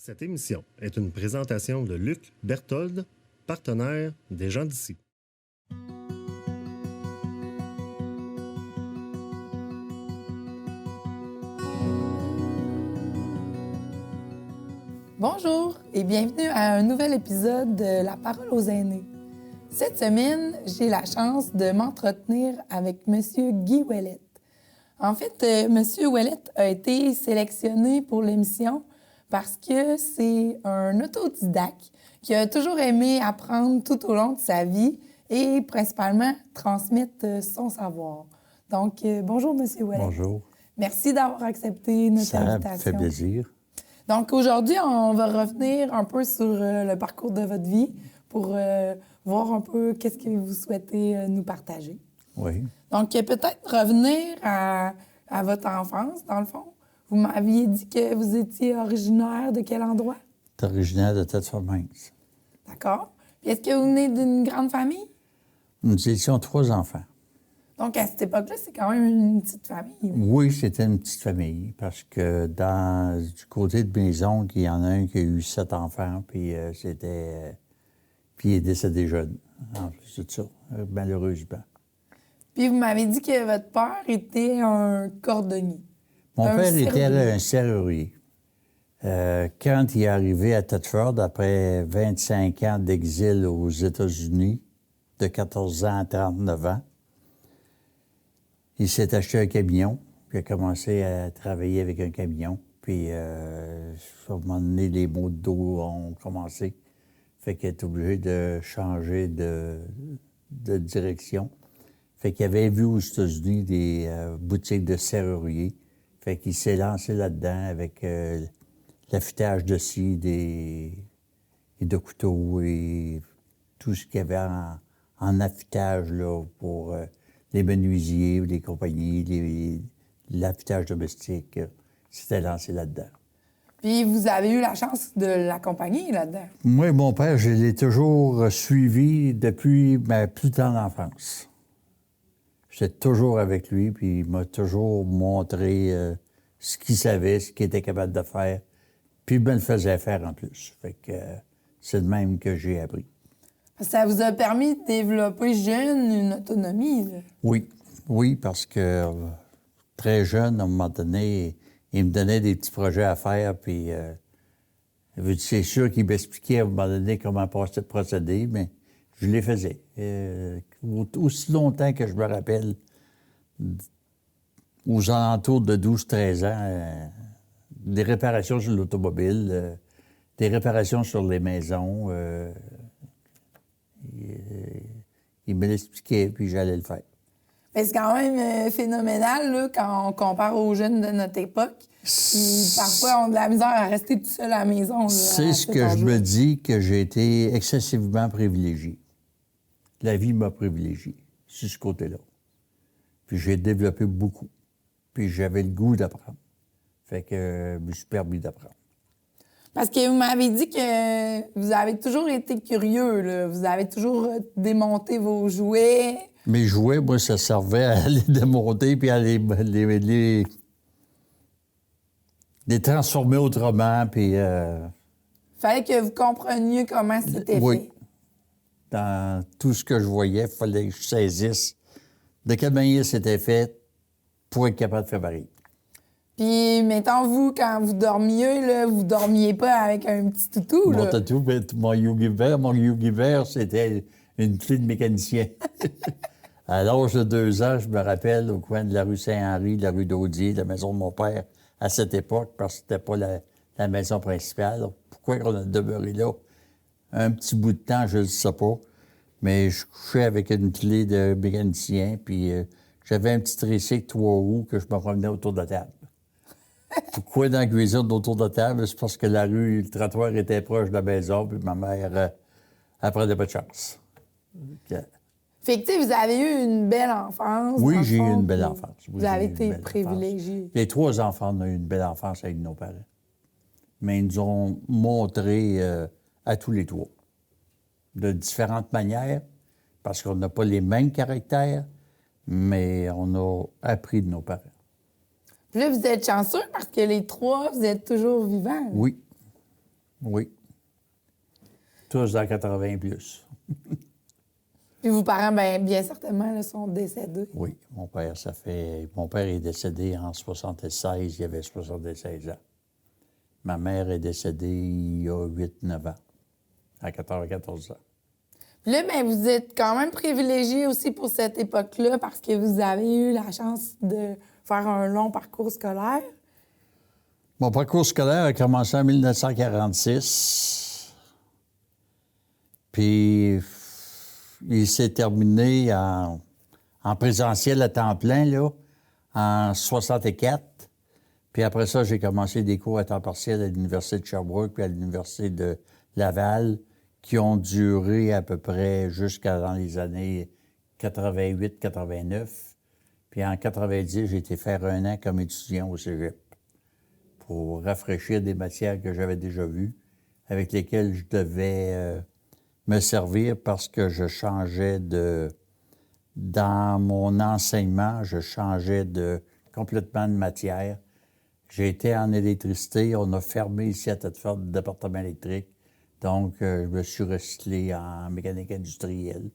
Cette émission est une présentation de Luc Berthold, partenaire des gens d'ici. Bonjour et bienvenue à un nouvel épisode de La parole aux aînés. Cette semaine, j'ai la chance de m'entretenir avec M. Guy Ouellette. En fait, M. Ouellette a été sélectionné pour l'émission parce que c'est un autodidacte qui a toujours aimé apprendre tout au long de sa vie et principalement transmettre son savoir. Donc, bonjour, M. Ouellette. Bonjour. Merci d'avoir accepté notre invitation. Ça fait plaisir. Donc, aujourd'hui, on va revenir un peu sur le parcours de votre vie pour voir un peu qu'est-ce que vous souhaitez nous partager. Oui. Donc, peut-être revenir à votre enfance, dans le fond. Vous m'aviez dit que vous étiez originaire de quel endroit? Je suis originaire de Tête-Formains. D'accord. Puis est-ce que vous venez d'une grande famille? Nous étions 3 enfants. Donc, à cette époque-là, c'est quand même une petite famille. Oui, c'était une petite famille, parce que du côté de mes oncles, il y en a un qui a eu 7 enfants, puis puis il est décédé jeune, en plus de ça, malheureusement. Puis vous m'avez dit que votre père était un cordonnier. Mon père était un serrurier. Quand il est arrivé à Thetford, après 25 ans d'exil aux États-Unis, de 14 ans à 39 ans, il s'est acheté un camion, puis il a commencé à travailler avec un camion. Puis, à un moment donné, les maux de dos ont commencé. Fait qu'il est obligé de changer de direction. Fait qu'il avait vu aux États-Unis des boutiques de serruriers. Fait qu'il s'est lancé là-dedans avec l'affûtage de scie, et de couteaux et tout ce qu'il y avait en affûtage là, pour les menuisiers, les compagnies, l'affûtage domestique. S'était lancé là-dedans. Puis vous avez eu la chance de l'accompagner là-dedans? Moi, mon père, je l'ai toujours suivi depuis ma plus tendre enfance. J'étais toujours avec lui, puis il m'a toujours montré ce qu'il savait, ce qu'il était capable de faire, puis il me le faisait faire en plus. Fait que c'est le même que j'ai appris. Ça vous a permis de développer jeune une autonomie, là. Oui, parce que très jeune, à un moment donné, il me donnait des petits projets à faire, puis c'est sûr qu'il m'expliquait à un moment donné comment procéder, mais je les faisais. Aussi longtemps que je me rappelle, aux alentours de 12-13 ans, des réparations sur l'automobile, des réparations sur les maisons. Il me l'expliquait, puis j'allais le faire. Mais c'est quand même phénoménal là, quand on compare aux jeunes de notre époque qui parfois ont de la misère à rester tout seul à la maison. Là, c'est ce que je me dis, que j'ai été excessivement privilégié. La vie m'a privilégié sur ce côté-là. Puis j'ai développé beaucoup. Puis j'avais le goût d'apprendre. Fait que je me suis permis d'apprendre. Parce que vous m'avez dit que vous avez toujours été curieux, là. Vous avez toujours démonté vos jouets. Mes jouets, moi, ça servait à les démonter puis à les transformer autrement, puis... Fallait que vous compreniez comment c'était fait. Dans tout ce que je voyais, il fallait que je saisisse de quelle manière c'était fait pour être capable de faire pareil. Puis, mettons, vous, quand vous dormiez, là, vous dormiez pas avec un petit toutou, là. Mon Yogi vert, c'était une clé de mécanicien. À l'âge de 2 ans, je me rappelle, au coin de la rue Saint-Henri, de la rue d'Audier, la maison de mon père, à cette époque, parce que c'était pas la maison principale. Alors, pourquoi on a demeuré là? Un petit bout de temps, je ne sais pas. Mais je couchais avec une clé de mécanicien, puis j'avais un petit tricycle 3 roues que je me promenais autour de la table. Pourquoi dans la cuisine autour de la table? C'est parce que le trottoir était proche de la maison, puis ma mère, elle prenait pas de chance. Fait que, tu sais, vous avez eu une belle enfance. Oui, j'ai eu une belle enfance. Vous avez été privilégié. Les 3 enfants ont eu une belle enfance avec nos parents. Mais ils nous ont montré à tous les 3, de différentes manières, parce qu'on n'a pas les mêmes caractères, mais on a appris de nos parents. Puis là, vous êtes chanceux parce que les 3, vous êtes toujours vivants. Oui. Oui. Tous dans 80 plus. Puis vos parents, bien certainement, là, sont décédés. Oui, mon père est décédé en 76, il avait 76 ans. Ma mère est décédée il y a 8-9 ans, à 14 ans. Puis là, vous êtes quand même privilégié aussi pour cette époque-là parce que vous avez eu la chance de faire un long parcours scolaire. Mon parcours scolaire a commencé en 1946. Puis il s'est terminé en présentiel à temps plein, là, en 64. Puis après ça, j'ai commencé des cours à temps partiel à l'Université de Sherbrooke puis à l'Université de Laval, qui ont duré à peu près jusqu'à dans les années 88-89. Puis en 90, j'ai été faire 1 an comme étudiant au cégep pour rafraîchir des matières que j'avais déjà vues, avec lesquelles je devais me servir parce que je changeais dans mon enseignement, je changeais complètement de matière. J'ai été en électricité. On a fermé ici à Thetford le département électrique. Donc, je me suis recyclé en mécanique industrielle.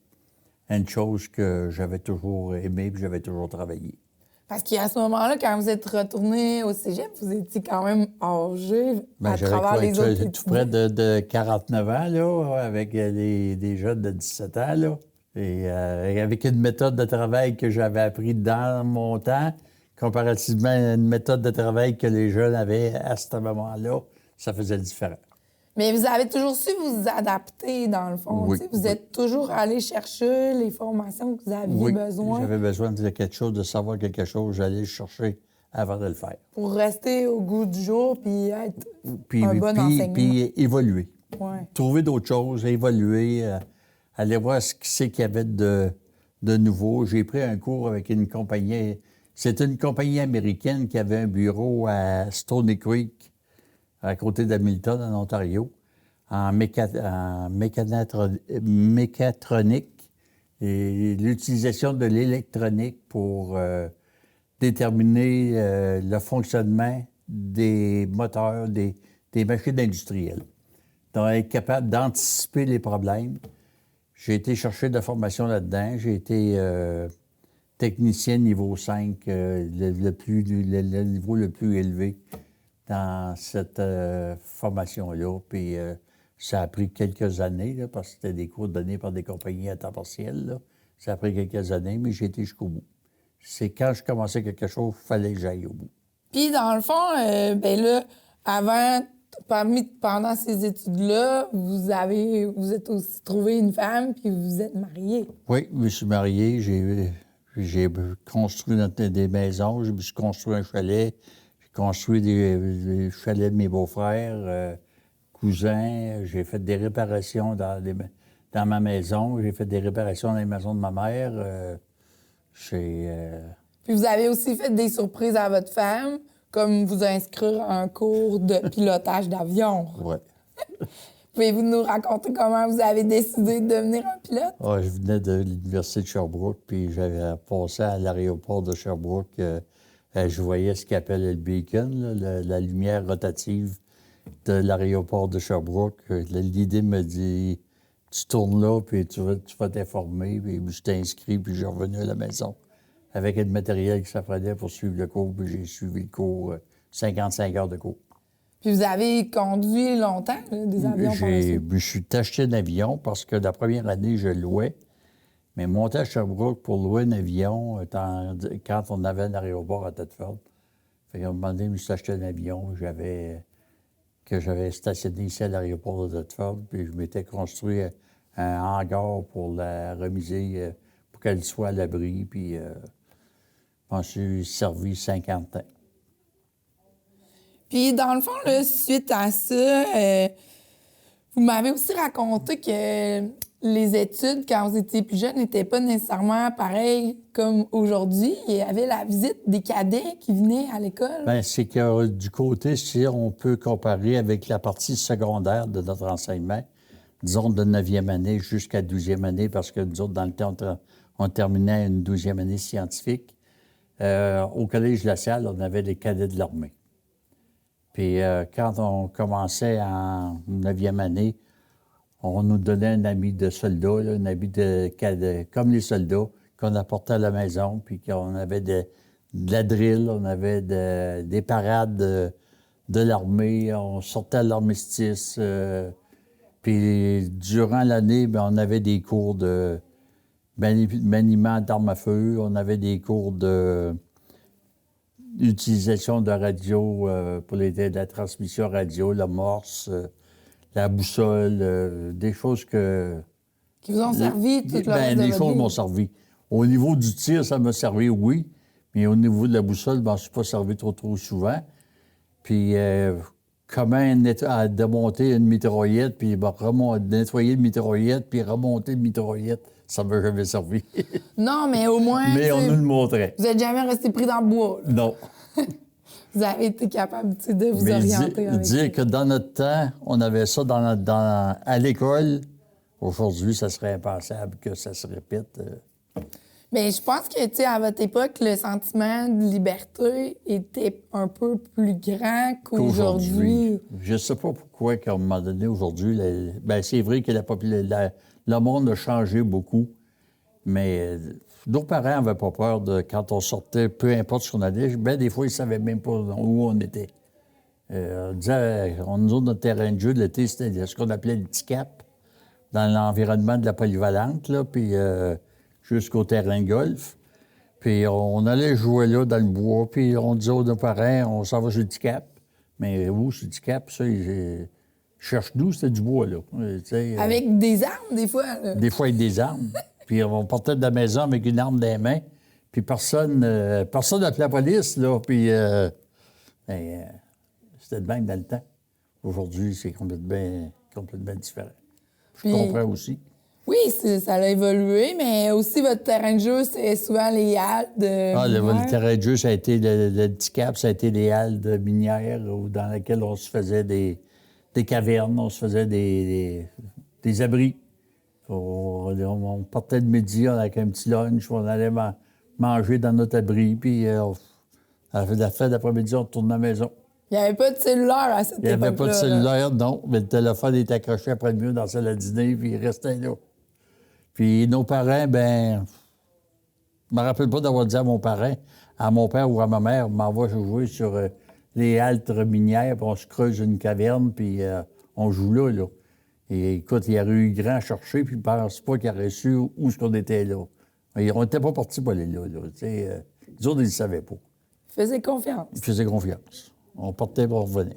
Une chose que j'avais toujours aimée et j'avais toujours travaillé. Parce qu'à ce moment-là, quand vous êtes retourné au cégep, vous étiez quand même âgé à travers les autres étudiants. Tout près de 49 ans, là, avec des jeunes de 17 ans, là. Et avec une méthode de travail que j'avais appris dans mon temps, comparativement à une méthode de travail que les jeunes avaient à ce moment-là, ça faisait différent. Mais vous avez toujours su vous adapter, dans le fond. Oui, Vous êtes toujours allé chercher les formations que vous aviez besoin. Oui, j'avais besoin de quelque chose, de savoir quelque chose, j'allais le chercher avant de le faire. Pour rester au goût du jour puis être un bon enseignant. Puis évoluer. Ouais. Trouver d'autres choses, évoluer, aller voir ce qu'il y avait de nouveau. J'ai pris un cours avec une compagnie. C'était une compagnie américaine qui avait un bureau à Stony Creek, à côté d'Hamilton, en Ontario, en mécatronique et l'utilisation de l'électronique pour déterminer le fonctionnement des moteurs, des machines industrielles. Donc, être capable d'anticiper les problèmes. J'ai été chercher de la formation là-dedans. J'ai été technicien niveau 5, le niveau le plus élevé dans cette formation-là. Puis ça a pris quelques années, là, parce que c'était des cours donnés par des compagnies à temps partiel, là. Ça a pris quelques années, mais j'ai été jusqu'au bout. C'est quand je commençais quelque chose, il fallait que j'aille au bout. Puis, dans le fond, pendant ces études-là, vous êtes aussi trouvé une femme, puis vous vous êtes marié. Oui, je me suis marié, j'ai construit des maisons, je me suis construit un chalet, j'ai construit des chalets de mes beaux-frères, cousins, j'ai fait des réparations dans ma maison, j'ai fait des réparations dans les maisons de ma mère. Puis vous avez aussi fait des surprises à votre femme, comme vous inscrire à un cours de pilotage d'avion. Oui. Pouvez-vous nous raconter comment vous avez décidé de devenir un pilote? Je venais de l'Université de Sherbrooke, puis j'avais passé à l'aéroport de Sherbrooke. Je voyais ce qu'ils appellent le beacon, là, la lumière rotative de l'aéroport de Sherbrooke. L'idée me dit, tu tournes là, puis tu vas t'informer. Puis je t'ai inscrit, puis j'ai revenu à la maison avec le matériel que ça prenait pour suivre le cours. Puis j'ai suivi le cours, 55 heures de cours. Puis vous avez conduit longtemps, là, des avions par la suite? Je suis acheté un avion parce que la première année, je louais. Mais monter à Sherbrooke pour louer un avion, quand on avait un aéroport à Thetford, fait qu'à un moment donné, je me suis acheté un avion que j'avais stationné ici à l'aéroport de Thetford, puis je m'étais construit un hangar pour la remiser, pour qu'elle soit à l'abri, puis je m'en suis servi 50 ans. Puis, dans le fond, là, suite à ça, vous m'avez aussi raconté que les études, quand vous étiez plus jeune, n'étaient pas nécessairement pareilles comme aujourd'hui. Il y avait la visite des cadets qui venaient à l'école. Bien, c'est que du côté, si on peut comparer avec la partie secondaire de notre enseignement, disons de 9e année jusqu'à 12e année, parce que nous autres, dans le temps, on terminait une 12e année scientifique. Au Collège La Salle, on avait les cadets de l'armée. Puis quand on commençait en 9e année, on nous donnait un habit de soldat, là, un habit comme les soldats, qu'on apportait à la maison, puis qu'on avait de la drill, on avait des parades de l'armée, on sortait à l'armistice. Puis durant l'année, bien, on avait des cours de maniement d'armes à feu, on avait des cours d'utilisation de radio pour la transmission radio, la morse, la boussole, des choses Qui vous ont servi tout le reste de des votre choses vie? m'ont servi. Au niveau du tir, ça m'a servi, oui, mais au niveau de la boussole, je ne m'en suis pas servi trop souvent. Puis comment démonter une mitraillette, puis nettoyer une mitraillette, puis remonter une mitraillette, ça ne m'a jamais servi. Non, mais au moins, Mais on nous le montrait. vous n'êtes jamais resté pris dans le bois. Là. Non. Vous avez été capable de vous Mais orienter avec ça. dire que dans notre temps, on avait ça à l'école, aujourd'hui, ça serait impensable que ça se répète. Mais je pense que, tu sais, à votre époque, le sentiment de liberté était un peu plus grand qu'aujourd'hui. Je ne sais pas pourquoi, qu'à un moment donné, aujourd'hui, c'est vrai que le monde a changé beaucoup, mais nos parents n'avaient pas peur de, quand on sortait, peu importe ce qu'on allait, bien des fois, ils ne savaient même pas où on était. On disait, nous autres, notre terrain de jeu de l'été, c'était ce qu'on appelait le petit cap, dans l'environnement de la polyvalente, là, puis jusqu'au terrain de golf. Puis on allait jouer là, dans le bois, puis on disait aux nos parents, on s'en va sur le petit cap. Mais où, sur le petit cap, ça, cherche-nous, c'était du bois, là. Avec des armes, des fois. Là. Des fois, avec des armes. Puis on partait de la maison avec une arme dans les mains, puis personne n'appelait la police, là. Puis c'était de même dans le temps. Aujourd'hui, c'est complètement différent. Je comprends aussi. Oui, ça a évolué, mais aussi votre terrain de jeu, c'est souvent les halles de le terrain de jeu, ça a été le petit cap, ça a été les halles de minières dans lesquelles on se faisait des cavernes, on se faisait des abris. On partait de midi avec un petit lunch, on allait manger dans notre abri, puis à la fin d'après-midi, on retournait à la maison. Il n'y avait pas de cellulaire à cette époque-là. Il n'y avait pas de cellulaire, non, mais le téléphone était accroché après le mur dans la salle à dîner, puis il restait là. Puis nos parents, ben, je me rappelle pas d'avoir dit à mon père ou à ma mère, m'en va jouer sur les haltes minières, puis on se creuse une caverne, puis on joue là. Et écoute, il y aurait eu grand à chercher, puis je ne pense pas qu'il aurait su où est-ce qu'on était là. Et on n'était pas partis pour aller là. Les autres, ils ne savaient pas. Ils faisaient confiance. Ils faisaient confiance. On partait pour revenir.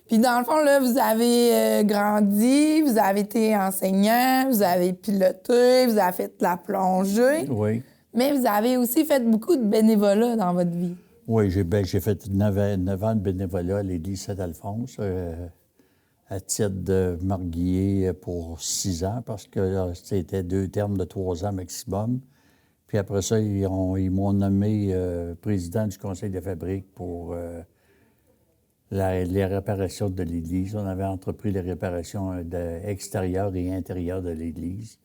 Puis dans le fond, là, vous avez grandi, vous avez été enseignant, vous avez piloté, vous avez fait de la plongée. Oui. Mais vous avez aussi fait beaucoup de bénévolat dans votre vie. Oui, j'ai fait 9 ans de bénévolat à l'Église Saint-Alphonse, à titre de marguillier pour 6 ans, parce que c'était 2 termes de 3 ans maximum. Puis après ça, ils m'ont nommé président du Conseil de fabrique pour les réparations de l'Église. On avait entrepris les réparations extérieures et intérieures de l'Église.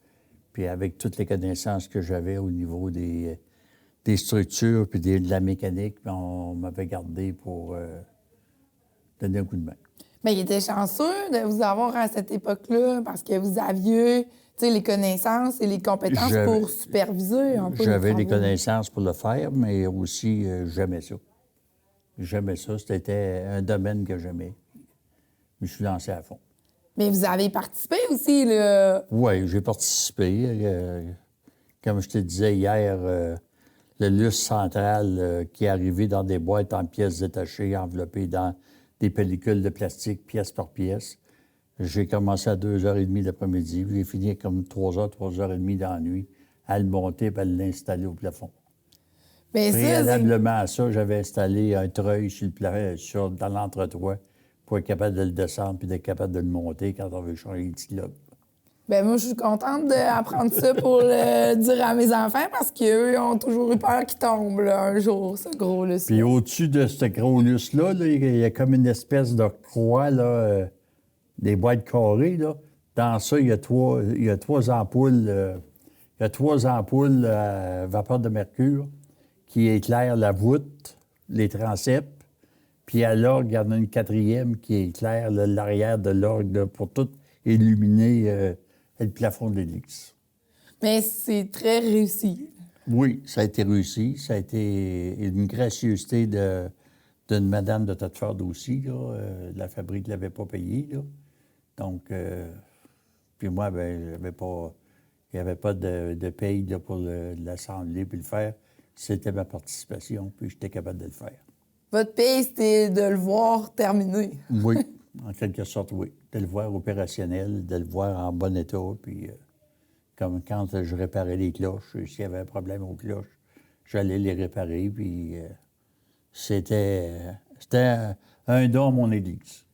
Puis avec toutes les connaissances que j'avais au niveau des structures puis de la mécanique, on m'avait gardé pour donner un coup de main. Bien, il était chanceux de vous avoir à cette époque-là parce que vous aviez les connaissances et les compétences pour superviser un peu. J'avais les connaissances pour le faire, mais aussi j'aimais ça. J'aimais ça. C'était un domaine que j'aimais. Je me suis lancé à fond. Mais vous avez participé aussi, là? Oui, j'ai participé. Comme je te disais hier, le lustre central qui est arrivé dans des boîtes en pièces détachées, enveloppées dans des pellicules de plastique, pièce par pièce. J'ai commencé à 2h30 l'après-midi, puis j'ai fini comme 3h30 dans la nuit, à le monter et à l'installer au plafond. Bien, préalablement à ça, j'avais installé un treuil dans l'entretoit pour être capable de le descendre puis d'être capable de le monter quand on veut changer les petits lobes. Bien, moi, je suis contente d'apprendre ça pour le dire à mes enfants parce qu'eux ont toujours eu peur qu'il tombe là, un jour, ce gros lustre. Puis au-dessus de ce gros lustre-là, il y a comme une espèce de croix, là, des boîtes carrées. Là. Dans ça, il y a trois ampoules à vapeur de mercure qui éclairent la voûte, les transepts, puis Puis à l'orgue, il y en a une quatrième qui éclaire l'arrière de l'orgue là, pour tout illuminer le plafond de l'église. Mais c'est très réussi. Oui, ça a été réussi. Ça a été une gracieuseté d'une madame de Thetford aussi. Là. La fabrique ne l'avait pas payé. Là. Donc, puis moi, ben, j'avais pas, il n'y avait pas de paye là, pour l'assembler puis le faire. C'était ma participation, puis j'étais capable de le faire. Votre paye, c'était de le voir terminer. Oui, en quelque sorte, oui. De le voir opérationnel, de le voir en bon état, puis comme quand je réparais les cloches, s'il y avait un problème aux cloches, j'allais les réparer, puis c'était un don à mon Église.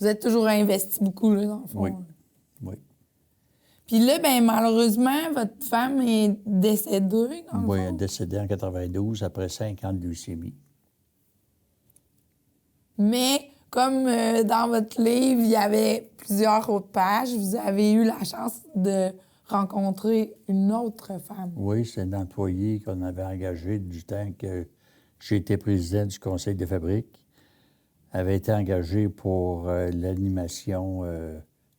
Vous êtes toujours investi beaucoup, là, dans le fond. Oui, oui. Puis là, ben malheureusement, votre femme est décédée, dans le Oui, fond. elle est décédée en 92 après 5 ans de leucémie. Mais comme dans votre livre, il y avait plusieurs autres pages, vous avez eu la chance de rencontrer une autre femme. Oui, c'est un employé qu'on avait engagé du temps que j'étais président du conseil de fabrique. Elle avait été engagée pour l'animation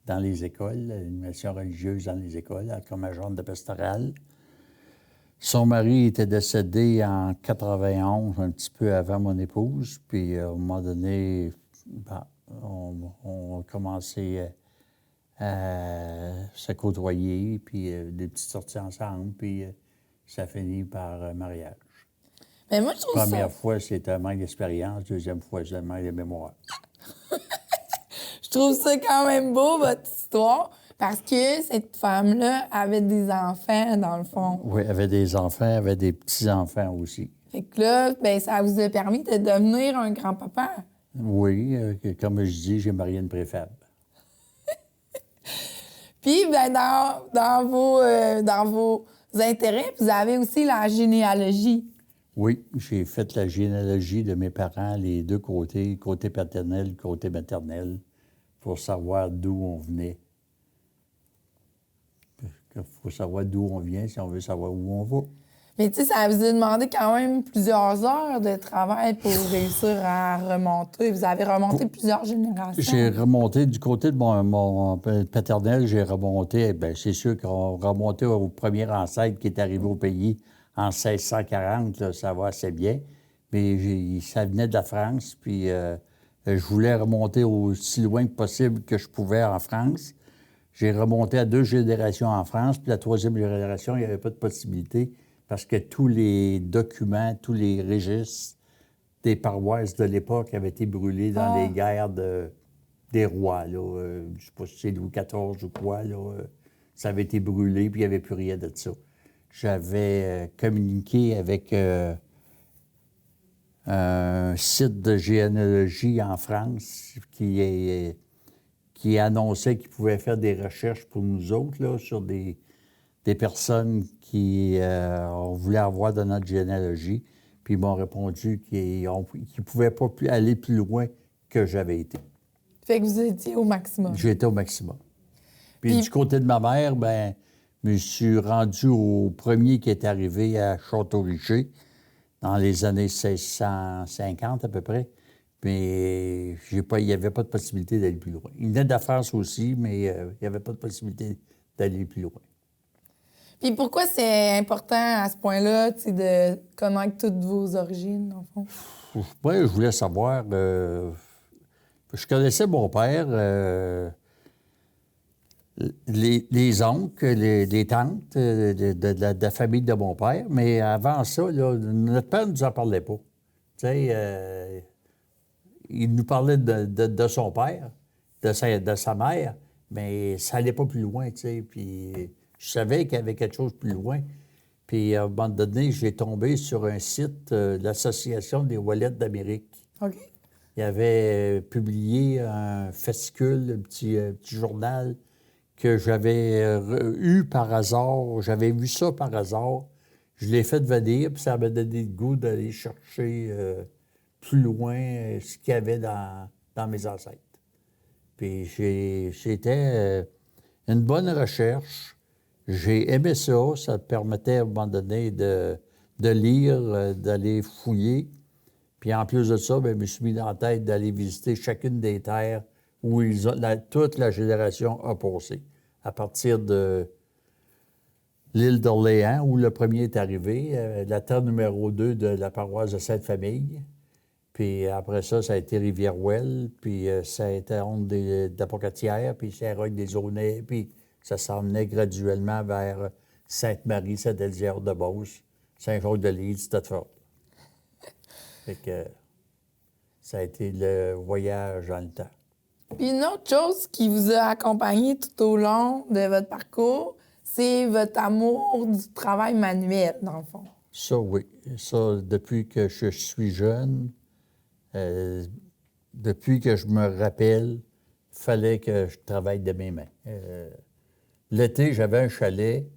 dans les écoles, l'animation religieuse dans les écoles, comme agente de pastorale. Son mari était décédé en 91, un petit peu avant mon épouse. Puis, à un moment donné, ben, on a commencé à se côtoyer, puis des petites sorties ensemble, puis ça finit par mariage. Mais moi, je trouve Première fois, c'était un manque d'expérience. Deuxième fois, c'est un manque de mémoire. Je trouve ça quand même beau, votre histoire, parce que cette femme-là avait des enfants, dans le fond. Oui, elle avait des enfants, elle avait des petits-enfants aussi. Fait que là, ben, ça vous a permis de devenir un grand-papa. Oui, comme je dis, j'ai marié une préfab. Puis, ben, dans vos intérêts, vous avez aussi la généalogie. Oui, j'ai fait la généalogie de mes parents, les deux côtés, côté paternel, côté maternel, pour savoir d'où on venait. Il faut savoir d'où on vient si on veut savoir où on va. Mais tu sais, ça vous a demandé quand même plusieurs heures de travail pour réussir à remonter. Vous avez remonté plusieurs générations. J'ai remonté du côté de mon paternel, j'ai remonté, bien, c'est sûr qu'on remontait au premier ancêtre qui est arrivé au pays en 1640, là, ça va assez bien. Mais ça venait de la France, puis je voulais remonter aussi loin que possible que je pouvais en France. J'ai remonté à 2 générations en France, puis la 3e génération, il n'y avait pas de possibilité parce que tous les documents, tous les registres des paroisses de l'époque avaient été brûlés dans les guerres des rois. Là, je ne sais pas si c'est Louis XIV ou quoi. Là, ça avait été brûlé, puis il n'y avait plus rien de ça. J'avais communiqué avec un site de généalogie en France qui annonçait qu'ils pouvaient faire des recherches pour nous autres là, sur des personnes qui on voulait avoir dans notre généalogie. Puis ils m'ont répondu qu'ils ne pouvaient pas aller plus loin que j'avais été. Fait que vous étiez au maximum. J'étais au maximum. Puis du côté de ma mère, ben, je me suis rendu au premier qui est arrivé à Château-Richer dans les années 1650 à peu près. Mais il n'y avait pas de possibilité d'aller plus loin. Il venait de la France aussi, mais il n'y avait pas de possibilité d'aller plus loin. Puis pourquoi c'est important à ce point-là, tu sais, de connaître toutes vos origines, dans le fond? Oui, je voulais savoir. Je connaissais mon père, les oncles, les tantes de la famille de mon père, mais avant ça, là, notre père ne nous en parlait pas. Tu sais, il nous parlait de son père, de sa mère, mais ça n'allait pas plus loin, tu sais. Puis je savais qu'il y avait quelque chose plus loin. Puis à un moment donné, j'ai tombé sur un site de l'Association des Ouellettes d'Amérique. OK. Il avait publié un fascicule, un petit journal que j'avais eu par hasard. J'avais vu ça par hasard. Je l'ai fait venir, puis ça m'a donné le goût d'aller chercher plus loin ce qu'il y avait dans mes ancêtres. Puis c'était une bonne recherche. J'ai aimé ça. Ça me permettait à un moment donné de lire, d'aller fouiller. Puis en plus de ça, bien, je me suis mis dans la tête d'aller visiter chacune des terres où toute la génération a passé. À partir de l'île d'Orléans, où le premier est arrivé, la terre numéro 2 de la paroisse de Sainte-Famille. Puis après ça, ça a été Rivière-Ouelle, puis ça a été Onde de la Pocatière, puis Saint-Roch-des-Aunais, puis ça s'emmenait graduellement vers Sainte-Marie, Saint-Elzéar-de-Beauce, Saint-Jacques-de-Lille, Stratford. Fait que ça a été le voyage dans le temps. Puis une autre chose qui vous a accompagné tout au long de votre parcours, c'est votre amour du travail manuel, dans le fond. Ça, oui. Ça, depuis que je suis jeune, depuis que je me rappelle, il fallait que je travaille de mes mains. L'été, j'avais un chalet,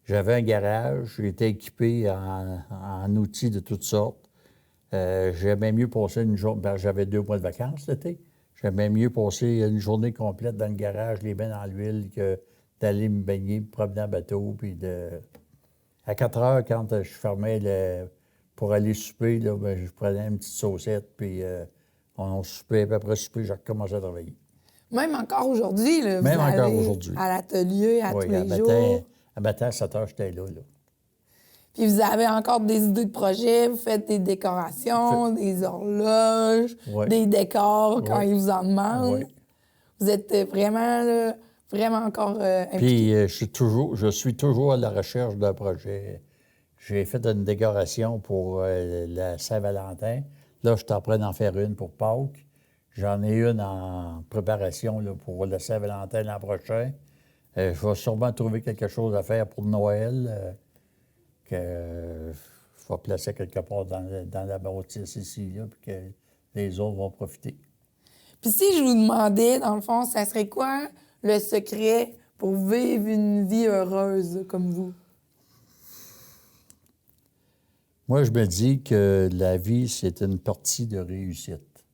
j'avais un garage, j'étais équipé en outils de toutes sortes. J'aimais mieux passer une journée... Ben, j'avais 2 mois de vacances l'été. J'aimais mieux passer une journée complète dans le garage, les mains dans l'huile, que d'aller me baigner, me promener en bateau, puis de... À 4 heures, quand je fermais pour aller souper, là, ben, je prenais une petite saucette, puis on soupait, puis après souper, j'ai recommencé à travailler. Même encore aujourd'hui, là, Même vous encore allez aujourd'hui. à l'atelier tous les jours. À matin, à 7 heures, j'étais là. Puis vous avez encore des idées de projets, vous faites des décorations, des horloges, des décors quand ils vous en demandent. Oui. Vous êtes vraiment, là, vraiment encore impliqué. Puis je suis toujours à la recherche d'un projet. J'ai fait une décoration pour la Saint-Valentin. Là, je suis en train d'en faire une pour Pâques. J'en ai une en préparation là, pour la Saint-Valentin l'an prochain. Je vais sûrement trouver quelque chose à faire pour Noël que je vais placer quelque part dans la bâtisse ici, là, puis que les autres vont profiter. Puis si je vous demandais, dans le fond, ça serait quoi le secret pour vivre une vie heureuse comme vous? Moi, je me dis que la vie, c'est une partie de réussite.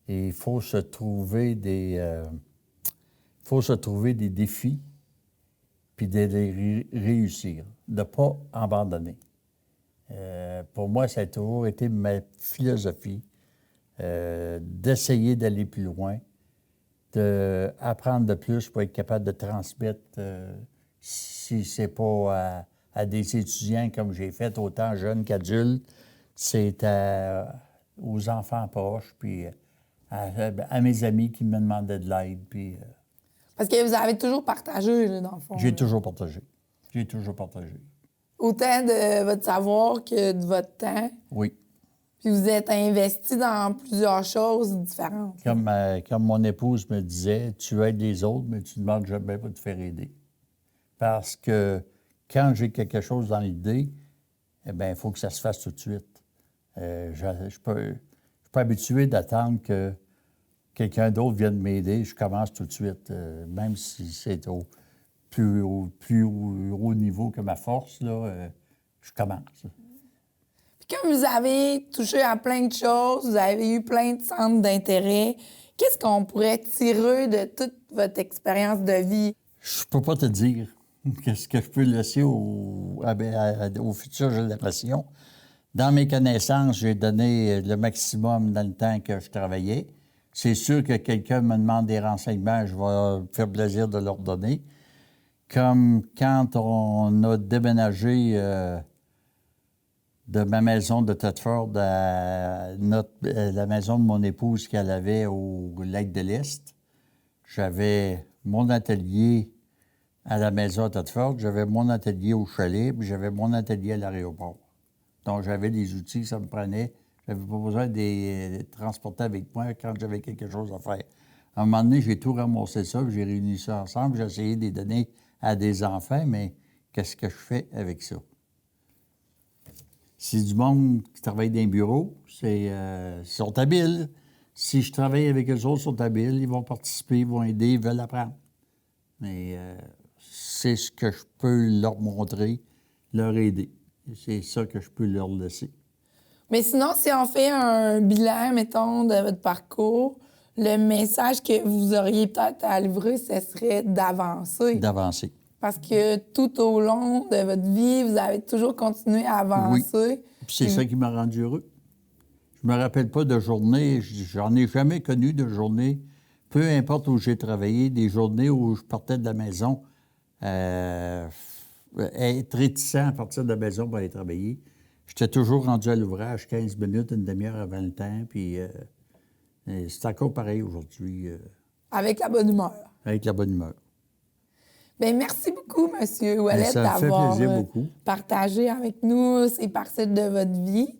Et il faut se trouver des défis, puis de les réussir, de ne pas abandonner. Pour moi, ça a toujours été ma philosophie, d'essayer d'aller plus loin, d'apprendre de plus pour être capable de transmettre, si c'est pas à des étudiants comme j'ai fait, autant jeunes qu'adultes, c'est aux enfants proches, puis à mes amis qui me demandaient de l'aide, puis... Parce que vous avez toujours partagé, là, dans le fond. J'ai toujours partagé. Autant de votre savoir que de votre temps. Oui. Puis vous êtes investi dans plusieurs choses différentes. Comme mon épouse me disait, tu aides les autres, mais tu ne demandes jamais pas de te faire aider. Parce que quand j'ai quelque chose dans l'idée, eh bien, il faut que ça se fasse tout de suite. Je suis pas habitué d'attendre que quelqu'un d'autre vienne m'aider. Je commence tout de suite, même si c'est au plus haut niveau que ma force, là, je commence. Puis comme vous avez touché à plein de choses, vous avez eu plein de centres d'intérêt, qu'est-ce qu'on pourrait tirer de toute votre expérience de vie? Je peux pas te dire qu'est-ce que je peux laisser aux futures générations. Dans mes connaissances, j'ai donné le maximum dans le temps que je travaillais. C'est sûr que quelqu'un me demande des renseignements, je vais me faire plaisir de leur donner. Comme quand on a déménagé de ma maison de Thetford à la maison de mon épouse qu'elle avait au lac de l'Est, j'avais mon atelier à la maison de Thetford, j'avais mon atelier au chalet, puis j'avais mon atelier à l'aéroport. Donc, j'avais des outils, ça me prenait. J'avais pas besoin de les transporter avec moi quand j'avais quelque chose à faire. À un moment donné, j'ai tout ramassé ça, puis j'ai réuni ça ensemble. J'ai essayé de les donner à des enfants, mais qu'est-ce que je fais avec ça? Si du monde qui travaille dans un bureau, ils sont habiles. Si je travaille avec eux autres, ils sont habiles, ils vont participer, ils vont aider, ils veulent apprendre. Mais c'est ce que je peux leur montrer, leur aider. C'est ça que je peux leur laisser. Mais sinon, si on fait un bilan, mettons, de votre parcours, le message que vous auriez peut-être à livrer, ce serait d'avancer. D'avancer. Parce que tout au long de votre vie, vous avez toujours continué à avancer. Oui. Puis c'est ça qui m'a rendu heureux. Je me rappelle pas de journée, j'en ai jamais connu de journée, peu importe où j'ai travaillé, des journées où je partais de la maison, être réticent à partir de la maison pour aller travailler. J'étais toujours rendu à l'ouvrage 15 minutes, une demi-heure avant le temps, puis c'est encore pareil aujourd'hui. Avec la bonne humeur. Avec la bonne humeur. Bien, merci beaucoup, M. Ouellette, ça me fait d'avoir plaisir beaucoup. partagé avec nous ces parcelles de votre vie.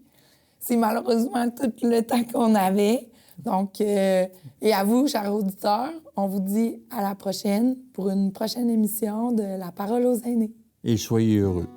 C'est malheureusement tout le temps qu'on avait. Donc, et à vous, chers auditeurs, on vous dit à la prochaine pour une prochaine émission de La Parole aux aînés. Et soyez heureux.